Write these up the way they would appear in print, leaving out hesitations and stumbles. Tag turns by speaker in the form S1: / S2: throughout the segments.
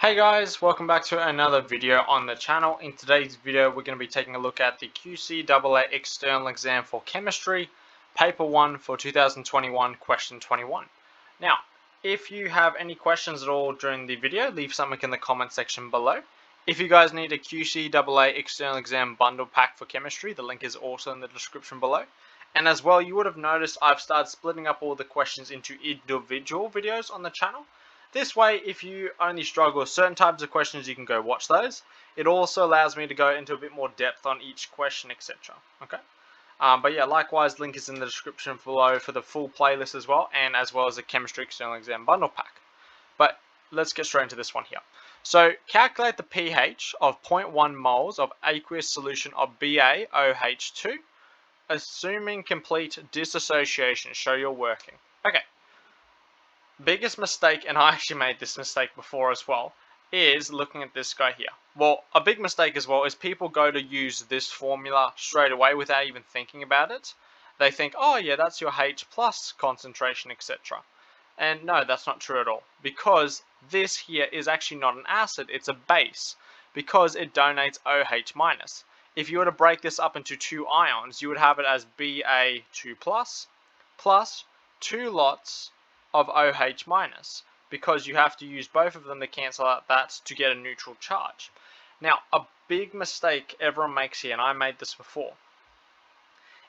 S1: Hey guys, welcome back to another video on the channel. In today's video we're going to be taking a look at the QCAA External Exam for Chemistry, Paper 1 for 2021, Question 21. Now, if you have any questions at all during the video, leave something in the comment section below. If you guys need a QCAA External Exam bundle pack for Chemistry, the link is also in the description below. And as well, you would have noticed I've started splitting up all the questions into individual videos on the channel. This way, if you only struggle with certain types of questions, you can go watch those. It also allows me to go into a bit more depth on each question, etc. Okay. But yeah, likewise, link is in the description below for the full playlist as well as the Chemistry External Exam bundle pack. But let's get straight into this one here. So calculate the pH of 0.1 moles of aqueous solution of BaOH2, assuming complete dissociation. Show you're working. Okay. Biggest mistake, and I actually made this mistake before as well, is looking at this guy here. Well, a big mistake as well is people go to use this formula straight away without even thinking about it. They think, oh yeah, that's your H plus concentration, etc. And no, that's not true at all, because this here is actually not an acid, it's a base, because it donates OH minus. If you were to break this up into two ions, you would have it as Ba2 plus 2 lots of OH minus, because you have to use both of them to cancel out that to get a neutral charge. Now, a big mistake everyone makes here, and I made this before,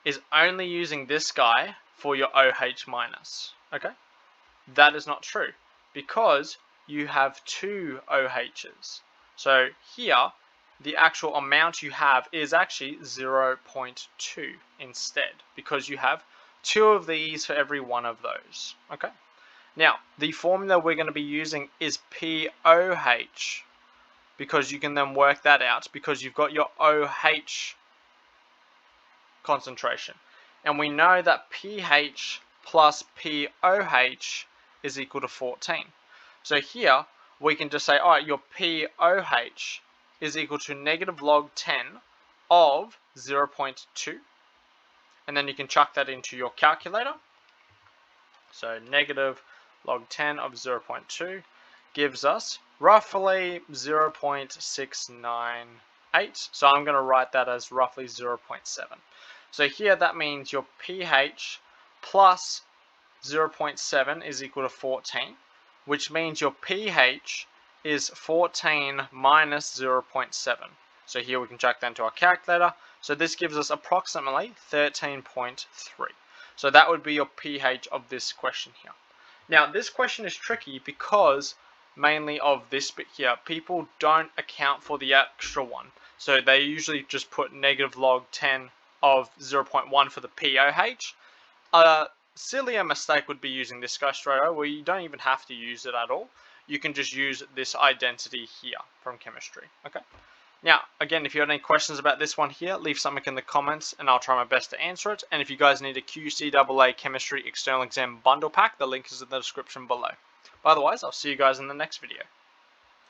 S1: is only using this guy for your OH minus. Okay? That is not true, because you have two OHs. So here, the actual amount you have is actually 0.2 instead, because you have two of these for every one of those. Okay? Now, the formula we're going to be using is POH, because you can then work that out because you've got your OH concentration. And we know that pH plus POH is equal to 14. So here, we can just say, alright, your POH is equal to negative log 10 of 0.2. And then you can chuck that into your calculator. So negative log 10 of 0.2 gives us roughly 0.698. So I'm going to write that as roughly 0.7. So here that means your pH plus 0.7 is equal to 14, which means your pH is 14 minus 0.7. So here we can chuck that into our calculator. So this gives us approximately 13.3. So that would be your pH of this question here. Now, this question is tricky because mainly of this bit here, people don't account for the extra one. So they usually just put negative log 10 of 0.1 for the POH. A sillier mistake would be using this guy straight away, where you don't even have to use it at all. You can just use this identity here from chemistry. Okay. Now, again, if you have any questions about this one here, leave something in the comments and I'll try my best to answer it. And if you guys need a QCAA Chemistry External Exam bundle pack, the link is in the description below. But otherwise, I'll see you guys in the next video.